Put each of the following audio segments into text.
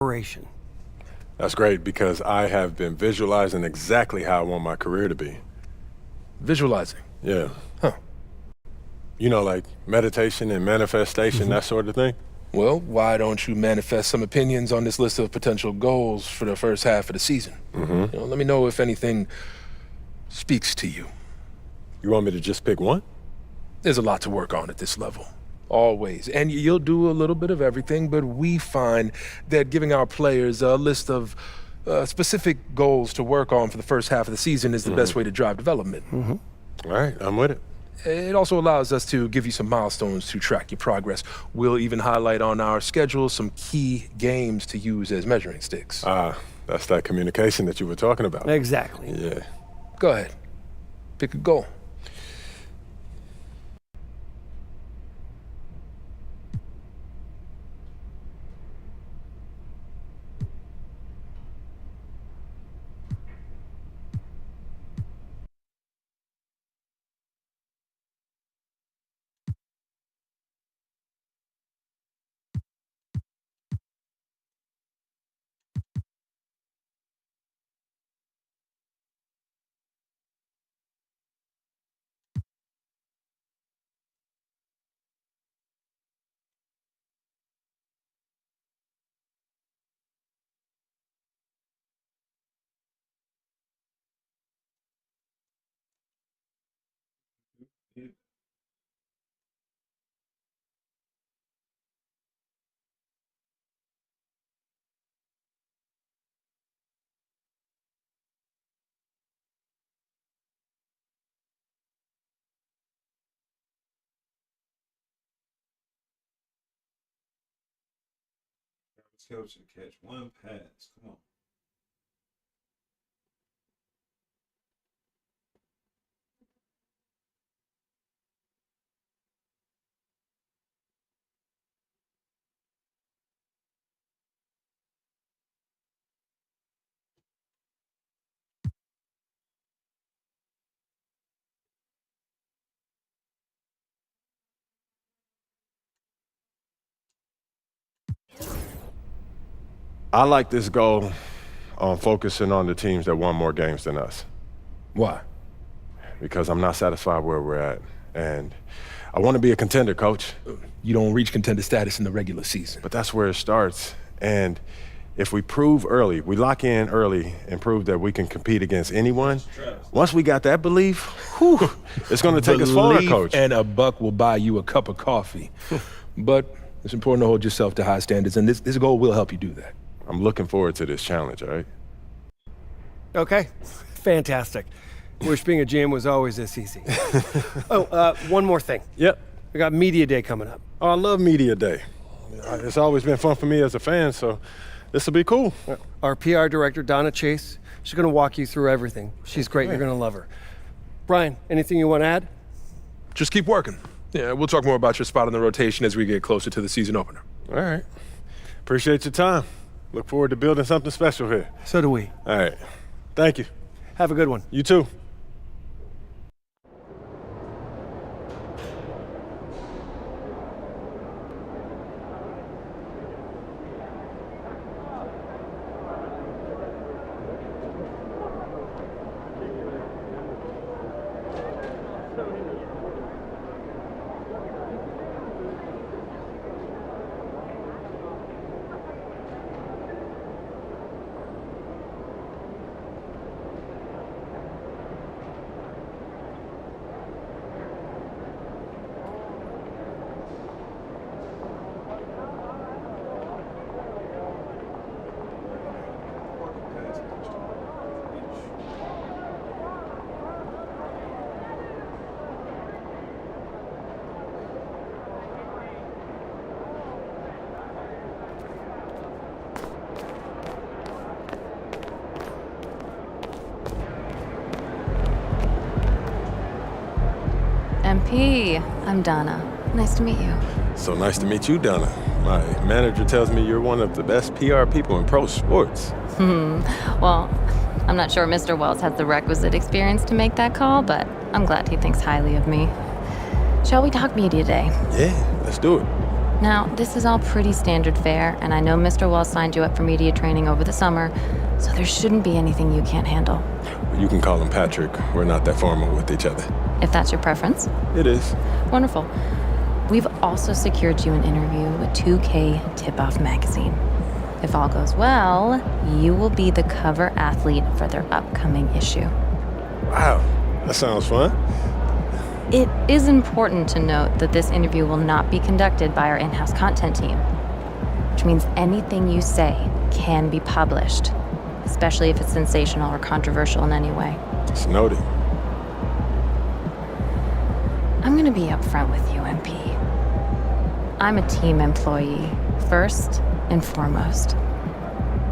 operation. That's great because I have been visualizing exactly how I want my career to be. Visualizing? Yeah. Huh. You know, like meditation and manifestation, that sort of thing? Well, why don't you manifest some opinions on this list of potential goals for the first half of the season? Let me know if anything speaks to you. You want me to just pick one? There's a lot to work on at this level. Always. And you'll do a little bit of everything, but we find that giving our players a list of specific goals to work on for the first half of the season is the best way to drive development. All right, I'm with it. It also allows us to give you some milestones to track your progress. We'll even highlight on our schedule some key games to use as measuring sticks. That's that communication that you were talking about. Exactly. Yeah. Go ahead. Pick a goal. Coach to catch one pass. Come on. I like this goal on focusing on the teams that won more games than us Why? because I'm not satisfied where we're at. And I want to be a contender, Coach. You don't reach contender status in the regular season. But that's where it starts. And if we prove early, we lock in early and prove that we can compete against anyone, once we got that belief, it's going to take us far, Belief Coach. and a buck will buy you a cup of coffee. But it's important to hold yourself to high standards, and this goal will help you do that. I'm looking forward to this challenge, all right? Okay, fantastic. Wish being a GM was always this easy. One more thing. Yep. We got Media Day coming up. Oh, I love Media Day. It's always been fun for me as a fan, so this will be cool. Our PR director, Donna Chase, she's going to walk you through everything. She's great. You're going to love her. Brian, anything you want to add? Just keep working. Yeah, we'll talk more about your spot in the rotation as we get closer to the season opener. All right. Appreciate your time. Look forward to building something special here. So do we. All right. Thank you. Have a good one. You too. MP, I'm Donna. Nice to meet you. So nice to meet you, Donna. My manager tells me you're one of the best PR people in pro sports. Well, I'm not sure Mr. Wells has the requisite experience to make that call, but I'm glad he thinks highly of me. Shall we talk media day? Yeah, let's do it. Now, this is all pretty standard fare, and I know Mr. Wells signed you up for media training over the summer, so there shouldn't be anything you can't handle. You can call him Patrick. We're not that formal with each other. If that's your preference. It is. Wonderful. We've also secured you an interview with 2K Tip-Off magazine. If all goes well, you will be the cover athlete for their upcoming issue. Wow, that sounds fun. It is important to note that this interview will not be conducted by our in-house content team, which means anything you say can be published, especially if it's sensational or controversial in any way. It's noted. I'm gonna be upfront with you, MP. I'm a team employee, first and foremost.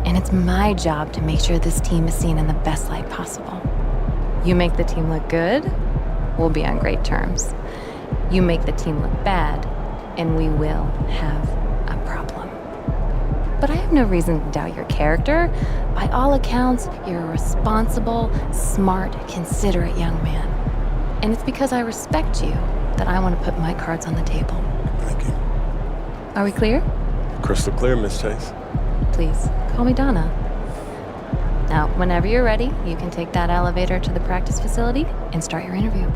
And it's my job to make sure this team is seen in the best light possible. You make the team look good, we'll be on great terms. You make the team look bad, and we will have a problem. But I have no reason to doubt your character. By all accounts, you're a responsible, smart, considerate young man. And it's because I respect you that I want to put my cards on the table. Thank you. Are we clear? Crystal clear, Miss Chase. Please, call me Donna. Now, whenever you're ready, you can take that elevator to the practice facility and start your interview.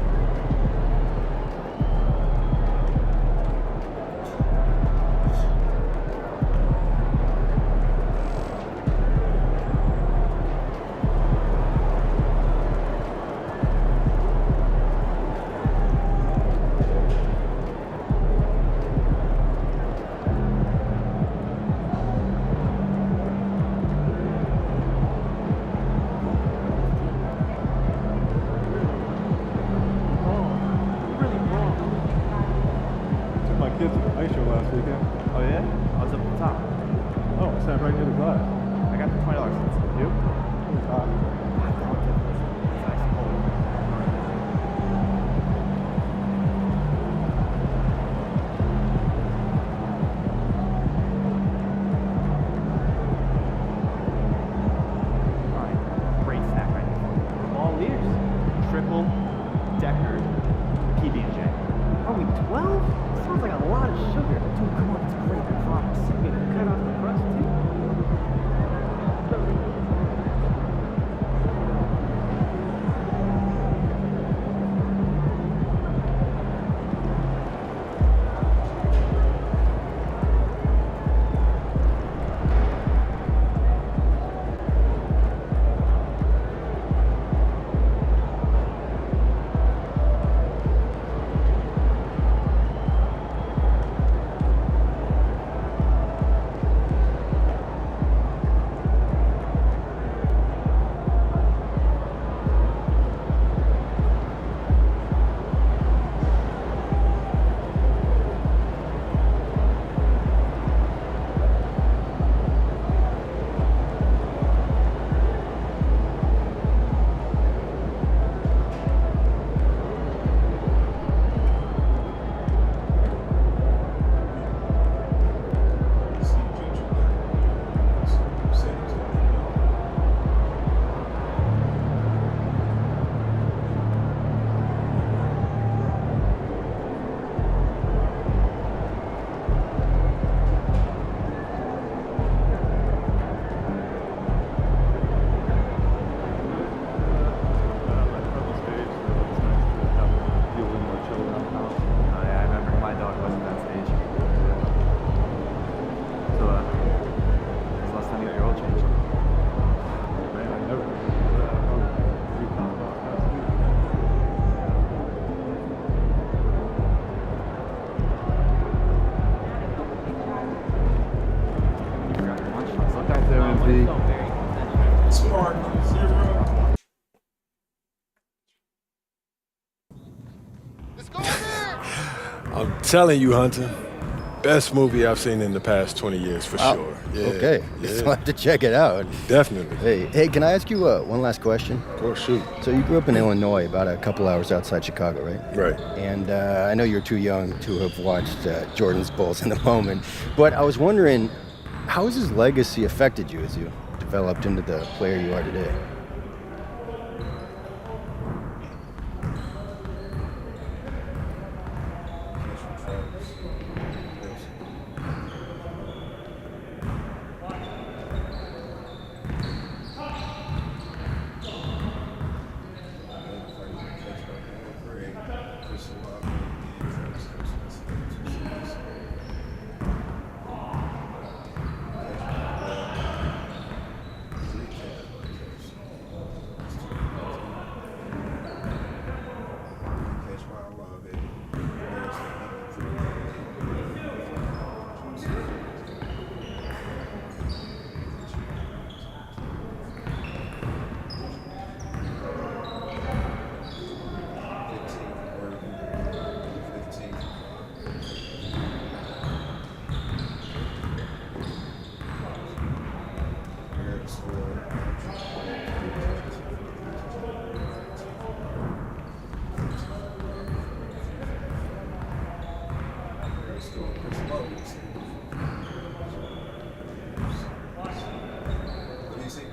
I'm telling you, Hunter, best movie I've seen in the past 20 years for sure. Yeah, Okay, yeah, I'll have to check it out. definitely. Hey, can I ask you one last question? Of course, shoot. So you grew up in Illinois, about a couple hours outside Chicago, right? Right. And I know you're too young to have watched Jordan's Bulls in the moment, but I was wondering, how has his legacy affected you as you developed into the player you are today?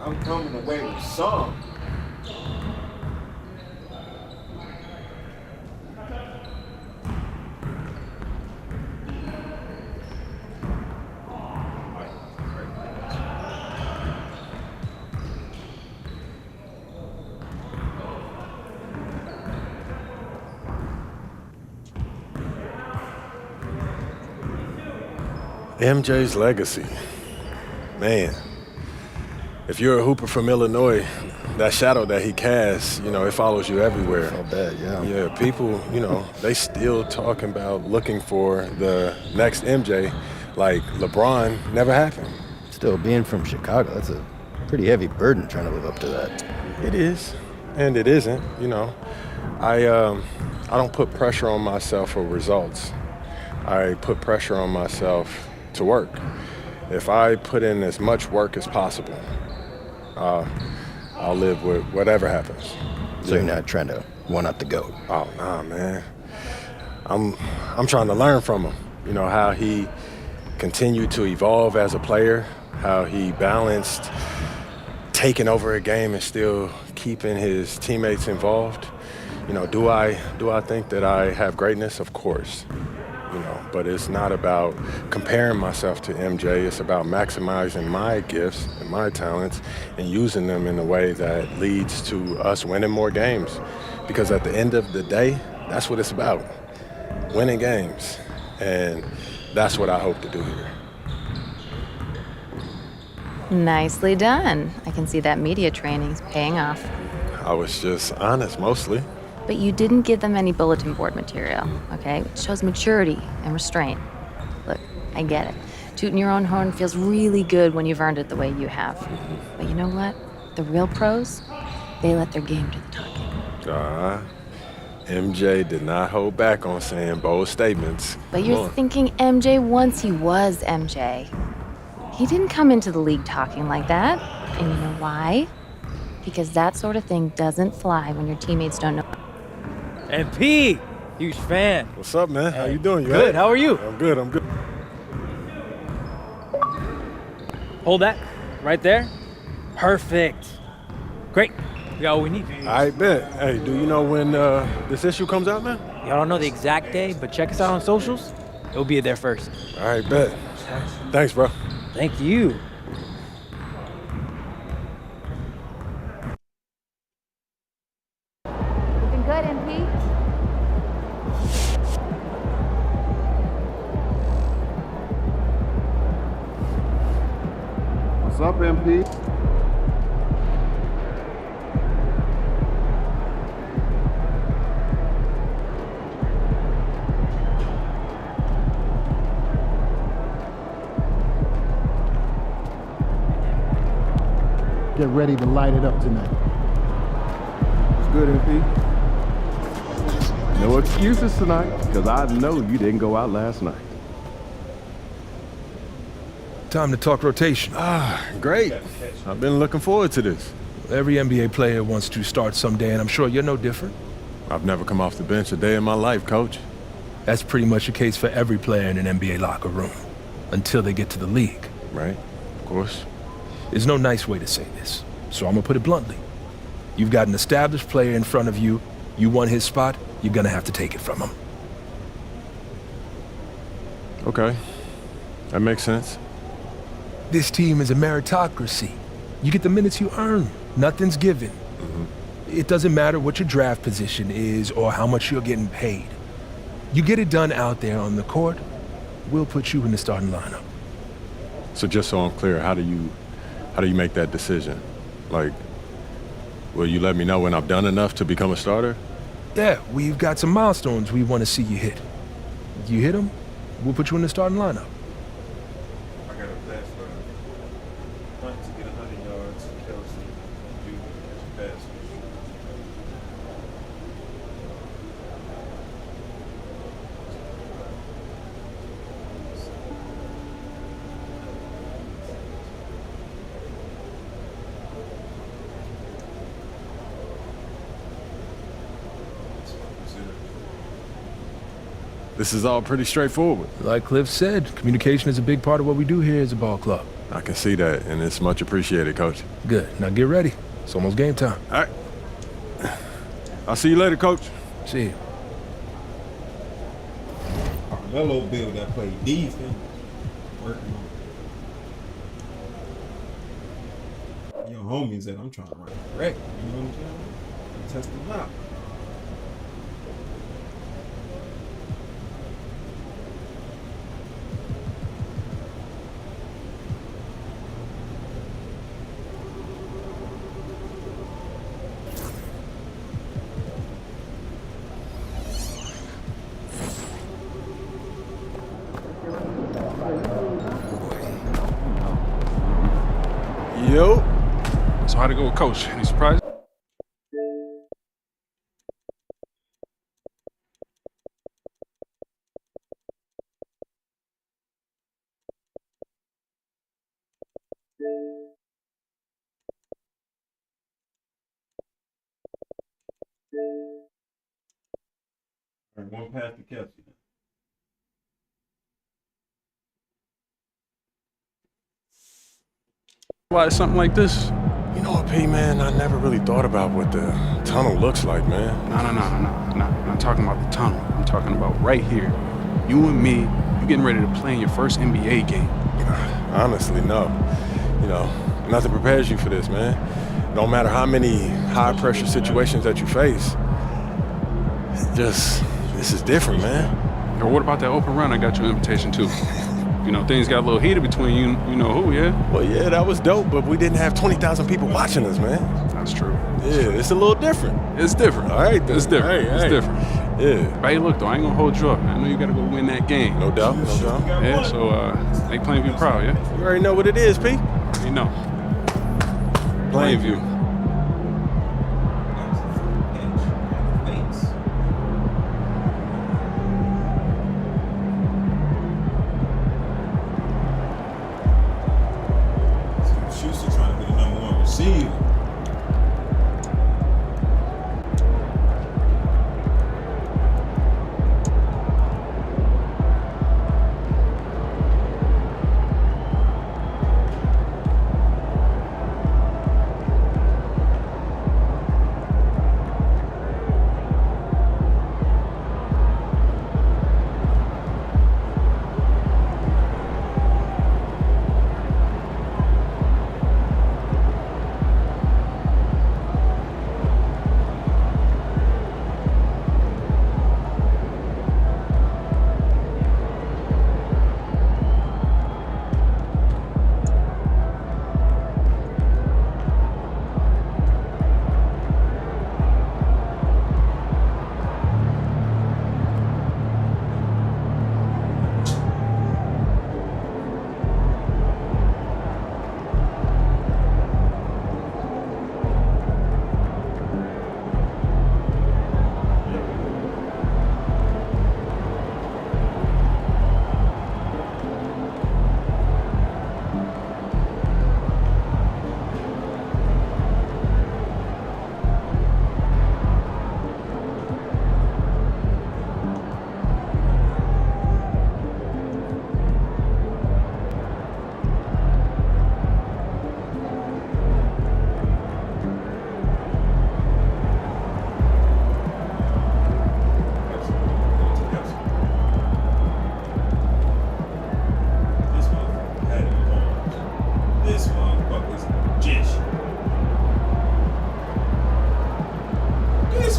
I'm coming away with some. MJ's legacy. Man, if you're a hooper from Illinois, that shadow that he casts, it follows you everywhere. I'll bet, yeah. Yeah, people, they still talking about looking for the next MJ like LeBron never happened. Still, being from Chicago, that's a pretty heavy burden trying to live up to that. It is, and it isn't, I don't put pressure on myself for results. I put pressure on myself to work. If I put in as much work as possible, I'll live with whatever happens. So you're not trying to one-up the GOAT? Oh, nah, man. I'm trying to learn from him. How he continued to evolve as a player, how he balanced taking over a game and still keeping his teammates involved. Do I think that I have greatness? Of course. But it's not about comparing myself to MJ. It's about maximizing my gifts and my talents and using them in a way that leads to us winning more games. Because at the end of the day, that's what it's about, winning games. And that's what I hope to do here. Nicely done. I can see that media training's paying off. I was just honest, mostly. But you didn't give them any bulletin board material, okay? It shows maturity and restraint. Look, I get it. Tooting your own horn feels really good when you've earned it the way you have. But you know what? The real pros, they let their game do the talking. MJ did not hold back on saying bold statements. But you're thinking MJ once he was MJ. He didn't come into the league talking like that. And you know why? Because that sort of thing doesn't fly when your teammates don't know. MP, huge fan. What's up, man? How you doing? You Good, right? how are you? I'm good. Hold that, right there. Perfect. Great, we got what we need. I bet. Hey, do you know when this issue comes out, man? Y'all don't know the exact day, but check us out on socials. It'll be there first. All right, bet. Thanks, bro. Thank you. Looking good, MP. What's up, MP? Get ready to light it up tonight. What's good, MP? No excuses tonight, because I know you didn't go out last night. Time to talk rotation. Great. I've been looking forward to this. Every NBA player wants to start someday, and I'm sure you're no different. I've never come off the bench a day in my life, coach. That's pretty much the case for every player in an NBA locker room, until they get to the league. Right, of course. There's no nice way to say this, so I'm gonna put it bluntly. You've got an established player in front of you. You want his spot, you're gonna have to take it from him. Okay, that makes sense. This team is a meritocracy. You get the minutes you earn. Nothing's given. It doesn't matter what your draft position is or how much you're getting paid. You get it done out there on the court, we'll put you in the starting lineup. So just so I'm clear, how do you make that decision? Like, will you let me know when I've done enough to become a starter? Yeah, we've got some milestones we want to see you hit. You hit them, we'll put you in the starting lineup. I got a pass for Hunt to get 100 yards, Kelsey, you pass. This is all pretty straightforward. Like Cliff said, communication is a big part of what we do here as a ball club. I can see that, and it's much appreciated, Coach. Good. Now get ready. It's almost game time. All right. I'll see you later, Coach. See you. Melo Build that play defense. Working on your homies that I'm trying to run correct. You know what I'm saying? Test them out. Yo. So how'd it go with Coach? Any surprises? All right, one pass to Kelsey. Why something like this? You know what, P, man? I never really thought about what the tunnel looks like, man. No. I'm not talking about the tunnel. I'm talking about right here. You and me, you getting ready to play in your first NBA game. Honestly, no. You know, nothing prepares you for this, man. No matter how many high-pressure situations that you face, this is different, man. Or what about that open run I got you an invitation to? You know, things got a little heated between you know who, yeah? Well, yeah, that was dope, but we didn't have 20,000 people watching us, man. That's true. Yeah, it's a little different. It's different. All right, then. It's different. Hey, it's hey. different. Yeah. But hey, look, though, I ain't gonna hold you up. I know you gotta go win that game. No doubt, no doubt. Yeah, so make Plainview proud, yeah? You already know what it is, P. You know. Plainview. Schuster trying to be the #1 receiver.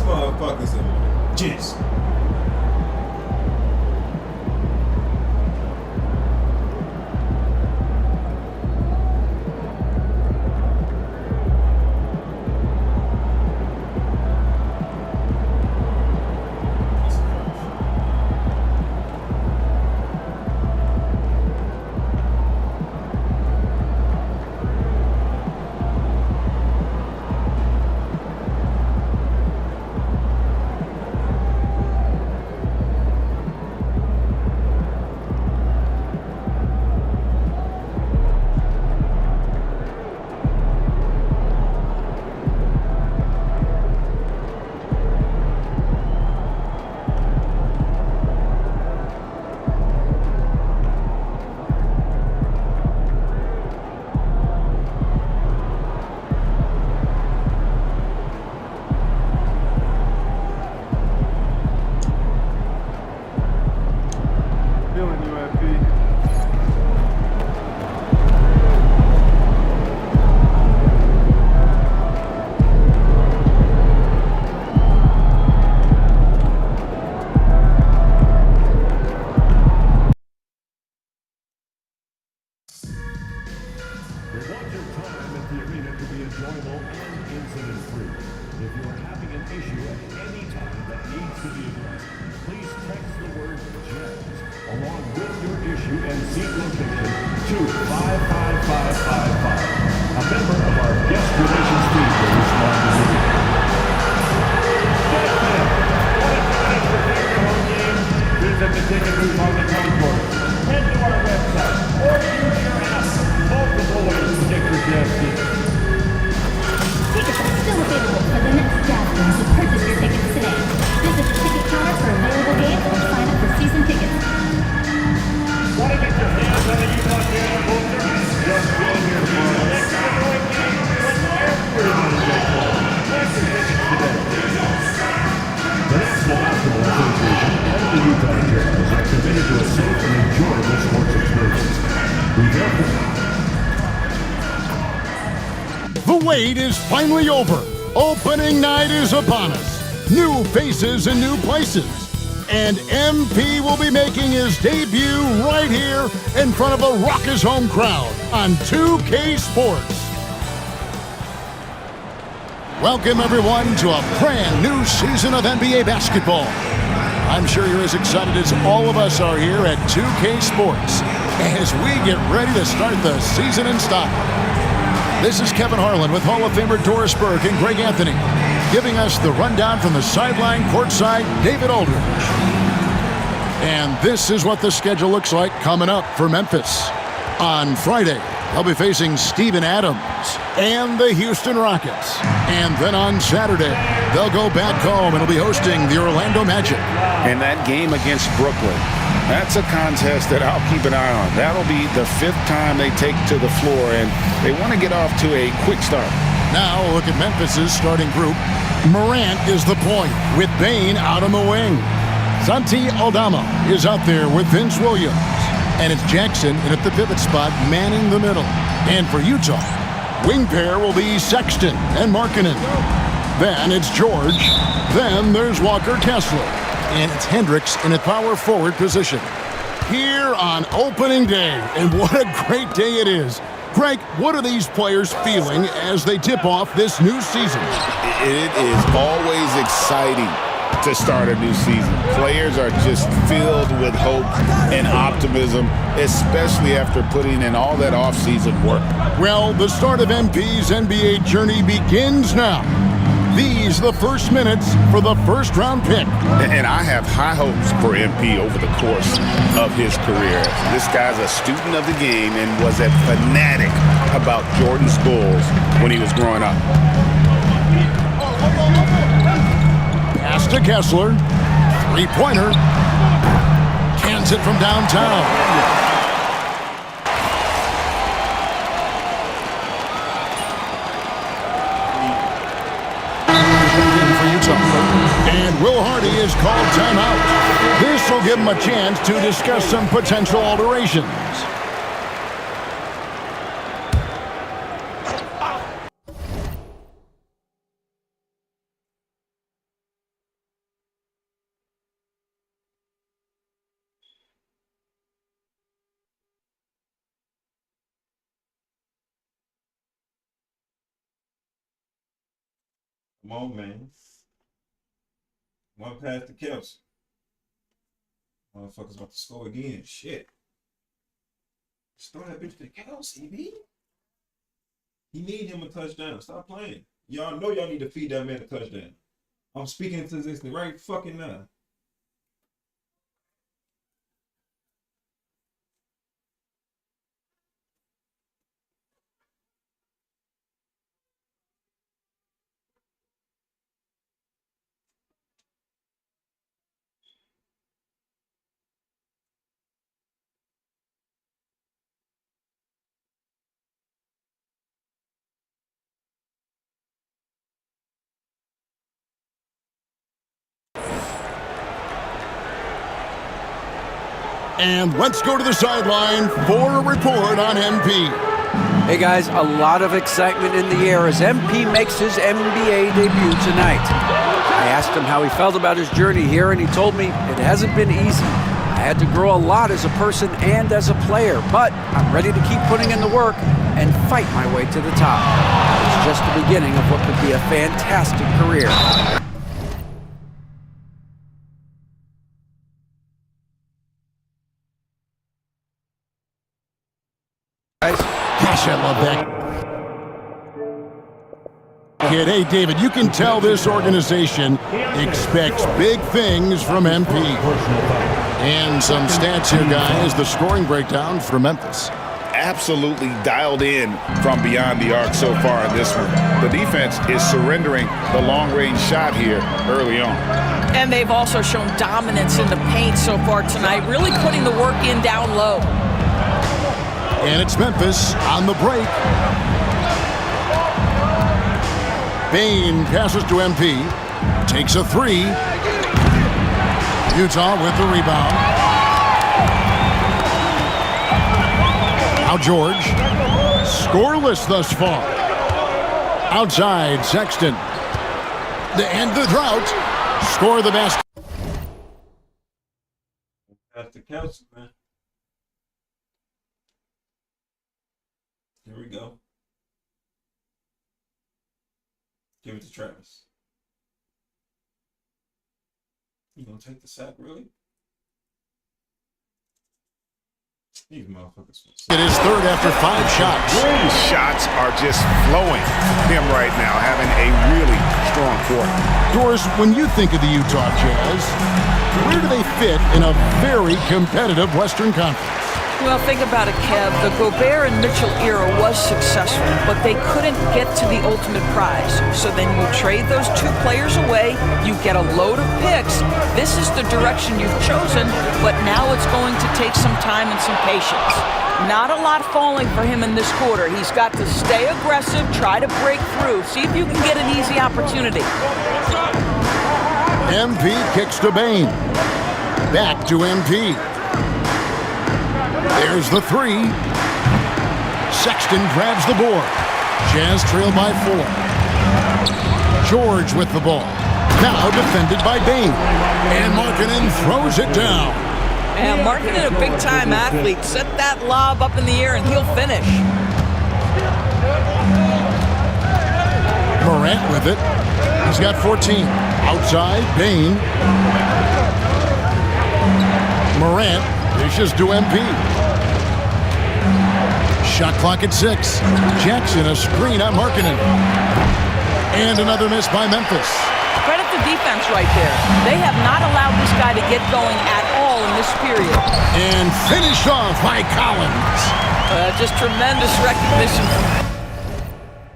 Motherfuckers in jizz. the arena to be enjoyable and incident-free. If you are having an issue at any time that needs to be addressed, please text the word GEMS along with your issue and seat location to 55555. A member of our guest relations team will respond to you. Visit the ticket booth on the concourse. Head to our website or use your app. Multiple ways to get your jazz tickets. Tickets are still available for the next jazz game, so purchase your tickets today. Visit the ticket counter for available games or sign up for season tickets. Want to get your hands on the Utah Jazz poster? Just go here for the next Illinois game when everybody gets one. Get your tickets today. The National Basketball Association and the Utah Jazz are committed to a safe and enjoyable sports experience. Be careful. The wait is finally over. Opening night is upon us. New faces and new places. And MP will be making his debut right here in front of a raucous home crowd on 2K Sports. Welcome, everyone, to a brand new season of NBA basketball. I'm sure you're as excited as all of us are here at 2K Sports as we get ready to start the season in style. This is Kevin Harlan with Hall of Famer Doris Burke and Greg Anthony, giving us the rundown from the sideline courtside, David Aldridge. And this is what the schedule looks like coming up for Memphis. On Friday, they'll be facing Steven Adams and the Houston Rockets. And then on Saturday, they'll go back home and will be hosting the Orlando Magic. And that game against Brooklyn, that's a contest that I'll keep an eye on. That'll be the 5th time they take to the floor, and they want to get off to a quick start. Now look at Memphis's starting group. Morant is the point, with Bane out on the wing. Santi Aldama is out there with Vince Williams. And it's Jackson in at the pivot spot, manning the middle. And for Utah, wing pair will be Sexton and Markkanen. Then it's George. Then there's Walker Kessler. And it's Hendricks in a power forward position. Here on opening day, and what a great day it is. Greg, what are these players feeling as they tip off this new season? It is always exciting to start a new season. Players are just filled with hope and optimism, especially after putting in all that off-season work. Well, the start of MP's NBA journey begins now. These are the first minutes for the first-round pick. And I have high hopes for MP over the course of his career. This guy's a student of the game and was a fanatic about Jordan's Bulls when he was growing up. Pass to Kessler. Three-pointer. Cans it from downtown. And Will Hardy is called timeout. This will give him a chance to discuss some potential alterations. Come on, man. One pass to Kelsey. Motherfucker's about to score again. Shit. Just throw that bitch to Kelsey, B. He need him a touchdown. Stop playing. Y'all know y'all need to feed that man a touchdown. I'm speaking to this right fucking now. And let's go to the sideline for a report on MP. Hey guys, a lot of excitement in the air as MP makes his NBA debut tonight. I asked him how he felt about his journey here, and he told me it hasn't been easy. I had to grow a lot as a person and as a player, but I'm ready to keep putting in the work and fight my way to the top. It's just the beginning of what could be a fantastic career. Gosh, I love that. Kid, hey, David, you can tell this organization expects big things from MP. And some stats here, guys. The scoring breakdown for Memphis. Absolutely dialed in from beyond the arc so far in this one. The defense is surrendering the long-range shot here early on. And they've also shown dominance in the paint so far tonight, really putting the work in down low. And it's Memphis on the break. Bane passes to MP. Takes a three. Utah with the rebound. Now George. Scoreless thus far. Outside, Sexton. The end the drought. Score the basket. That's the council, man. Here we go. Give it to Travis. You gonna take the sack, really? These motherfuckers. It is third after 5 shots. The shots are just flowing him right now, having a really strong quarter. Doris, when you think of the Utah Jazz, where do they fit in a very competitive Western Conference? Well, think about it, Kev. The Gobert and Mitchell era was successful, but they couldn't get to the ultimate prize. So then you trade those 2 players away, you get a load of picks. This is the direction you've chosen, but now it's going to take some time and some patience. Not a lot falling for him in this quarter. He's got to stay aggressive, try to break through, see if you can get an easy opportunity. MP kicks to Bane. Back to MP. There's the three. Sexton grabs the board. Jazz trail by 4. George with the ball. Now defended by Bane. And Markkanen throws it down. And Markkanen, a big-time athlete. Set that lob up in the air and he'll finish. Morant with it. He's got 14. Outside, Bane. Morant dishes to MP. Shot clock at 6. Jackson, a screen on Markkanen. And another miss by Memphis. Credit the defense right there. They have not allowed this guy to get going at all in this period. And finished off by Collins. Just tremendous recognition from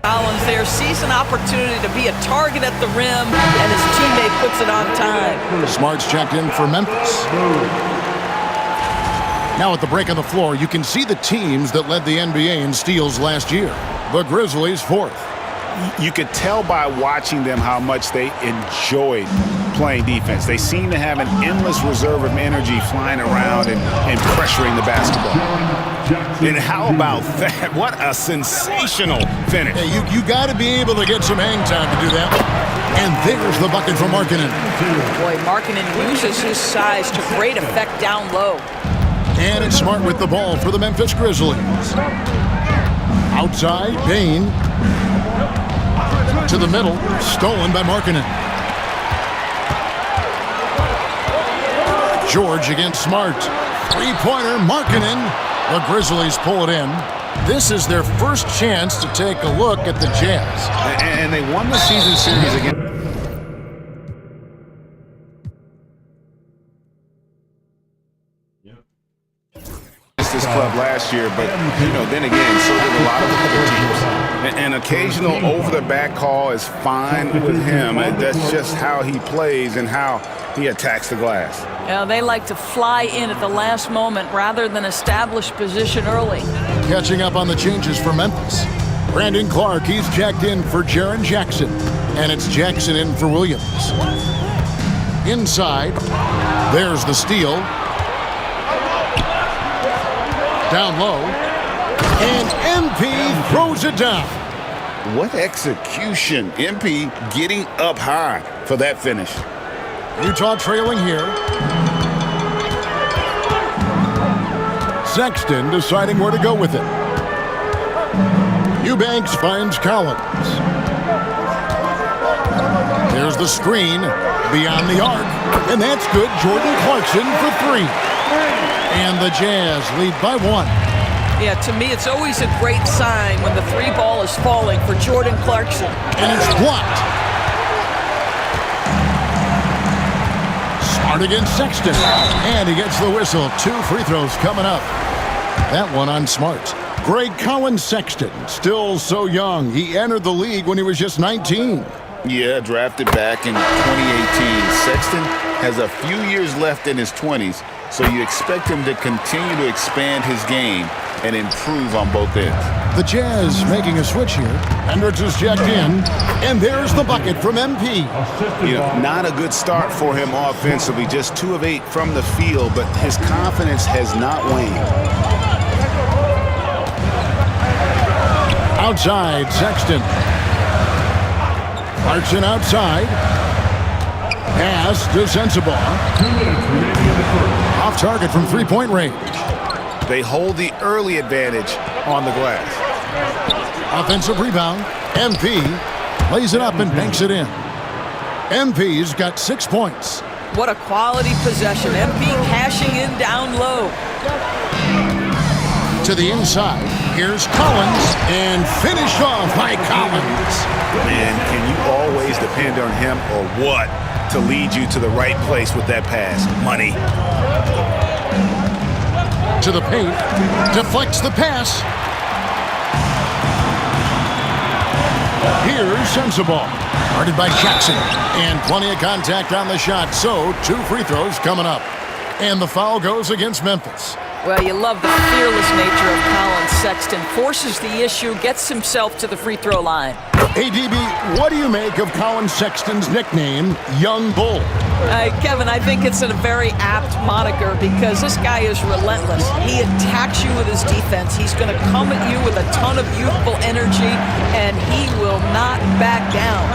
Collins there. Sees an opportunity to be a target at the rim, and his teammate puts it on time. Smart's checked in for Memphis. Now at the break on the floor, you can see the teams that led the NBA in steals last year. The Grizzlies 4th. You could tell by watching them how much they enjoyed playing defense. They seem to have an endless reserve of energy flying around and pressuring the basketball. And how about that? What a sensational finish. Hey, you got to be able to get some hang time to do that. And there's the bucket for Markkanen. Boy, Markkanen uses his size to great effect down low. And it's Smart with the ball for the Memphis Grizzlies. Outside, Bane. To the middle, stolen by Markkanen. George against Smart. Three-pointer, Markkanen. The Grizzlies pull it in. This is their first chance to take a look at the Jazz. And they won the season series again. This club last year, but then again, so did a lot of other teams. An occasional over-the-back call is fine with him. That's just how he plays and how he attacks the glass. Yeah, they like to fly in at the last moment rather than establish position early. Catching up on the changes for Memphis. Brandon Clark, he's checked in for Jaren Jackson. And it's Jackson in for Williams. Inside, there's the steal. Down low, and MP throws it down. What execution. MP getting up high for that finish. Utah trailing here. Sexton deciding where to go with it. Eubanks finds Collins. There's the screen beyond the arc, and that's good. Jordan Clarkson for 3. And the Jazz lead by 1. Yeah, to me, it's always a great sign when the 3 ball is falling for Jordan Clarkson. And it's blocked. Smart against Sexton. And he gets the whistle. 2 free throws coming up. That one on Smart. Greg Collins Sexton, still so young. He entered the league when he was just 19. Yeah, drafted back in 2018. Sexton has a few years left in his 20s, so you expect him to continue to expand his game and improve on both ends. The Jazz making a switch here. Hendricks is checked in, and there's the bucket from MP. You know, not a good start for him offensively, just 2 of 8 from the field, but his confidence has not waned. Outside, Sexton. Clarkson outside. Pass to Sensabaugh. Off target from three-point range. They hold the early advantage on the glass. Offensive rebound. MP lays it up and banks it in. MP's got 6 points. What a quality possession. MP cashing in down low. To the inside, here's Collins, and finished off by Collins. Man, can you always depend on him or what to lead you to the right place with that pass? Money. To the paint, deflects the pass. Here's Sensabaugh, guarded by Jackson, and plenty of contact on the shot, so 2 free throws coming up. And the foul goes against Memphis. Well, you love the fearless nature of Collins Sexton. Forces the issue, gets himself to the free throw line. Hey, DB, what do you make of Collins Sexton's nickname, Young Bull? Kevin, I think it's a very apt moniker because this guy is relentless. He attacks you with his defense. He's going to come at you with a ton of youthful energy, and he will not back down.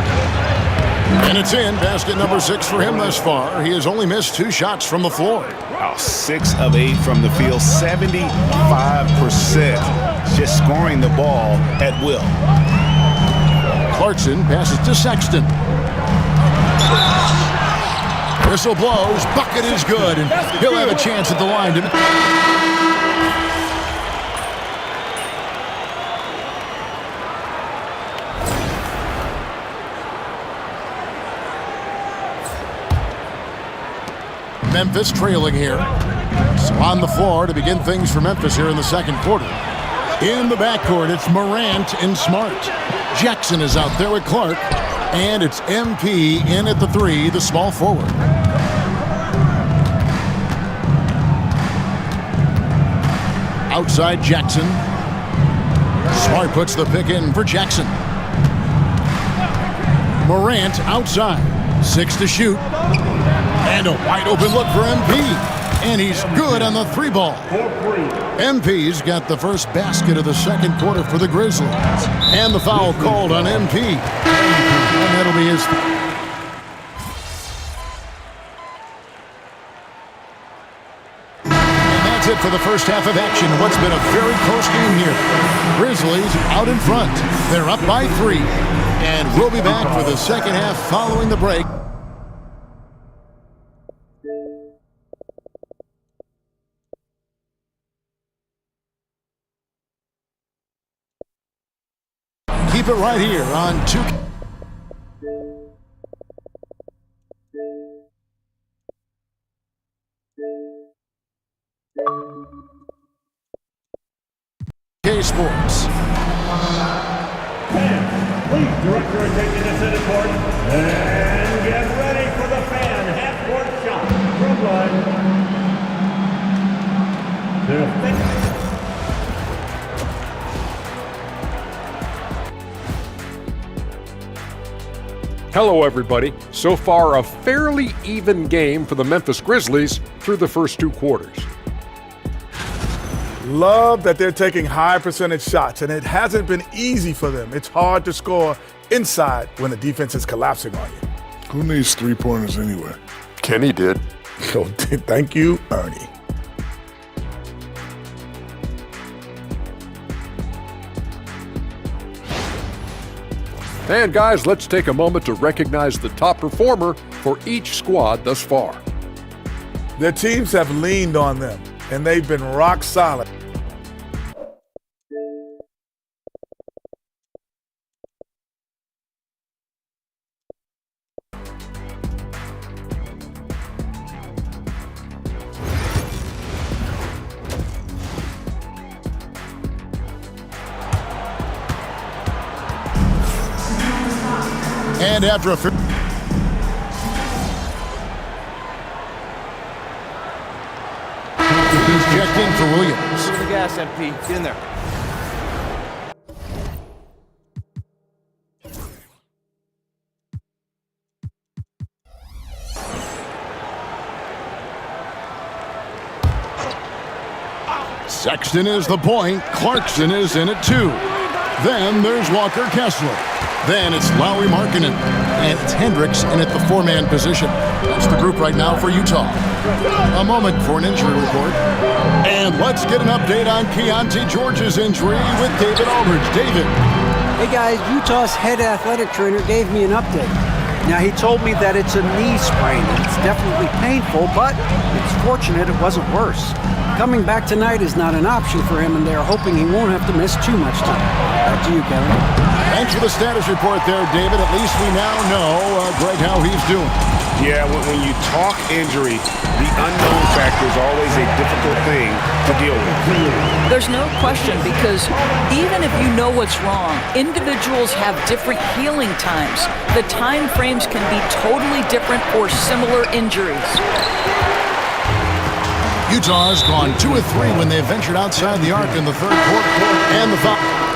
And it's in. Basket number 6 for him thus far. He has only missed 2 shots from the floor. Wow, 6 of 8 from the field, 75%. Just scoring the ball at will. Clarkson passes to Sexton. Whistle blows. Bucket is good, and he'll have a chance at the line to... Memphis trailing here. So on the floor to begin things for Memphis here in the second quarter. In the backcourt, it's Morant and Smart. Jackson is out there with Clark. And it's MP in at the 3, the small forward. Outside Jackson. Smart puts the pick in for Jackson. Morant outside. 6 to shoot. And a wide open look for MP. And he's good on the 3 ball. MP's got the first basket of the second quarter for the Grizzlies. And the foul called on MP. And that'll be his. And that's it for the first half of action. What's been a very close game here. Grizzlies out in front. They're up by 3. And we'll be back for the second half following the break. Keep it right here on 2K Sports. Please direct your attention to center court and get ready for the fan half-court shot. From line. Hello, everybody. So far, a fairly even game for the Memphis Grizzlies through the first 2 quarters. Love that they're taking high percentage shots, and it hasn't been easy for them. It's hard to score inside when the defense is collapsing on you. Who needs 3-pointers anyway? Kenny did. So thank you, Ernie. And guys, let's take a moment to recognize the top performer for each squad thus far. Their teams have leaned on them, and they've been rock solid. And after a he's checked in for Williams. Give the gas, MP. Get in there. Sexton is the point. Clarkson is in at 2. Then there's Walker Kessler. Then it's Lowry Markkinen. And it's Hendricks in at the 4-man position. That's the group right now for Utah. A moment for an injury report. And let's get an update on Keontae George's injury with David Aldridge. David. Hey guys, Utah's head athletic trainer gave me an update. Now he told me that it's a knee sprain. It's definitely painful, but it's fortunate it wasn't worse. Coming back tonight is not an option for him, and they're hoping he won't have to miss too much time. Back to you, Kevin. Thanks for the status report there, David. At least we now know, Greg, how he's doing. Yeah, when you talk injury, the unknown factor is always a difficult thing to deal with. There's no question, because even if you know what's wrong, individuals have different healing times. The time frames can be totally different for similar injuries. Utah has gone 2 of 3 when they ventured outside the arc in the third quarter. And the foul.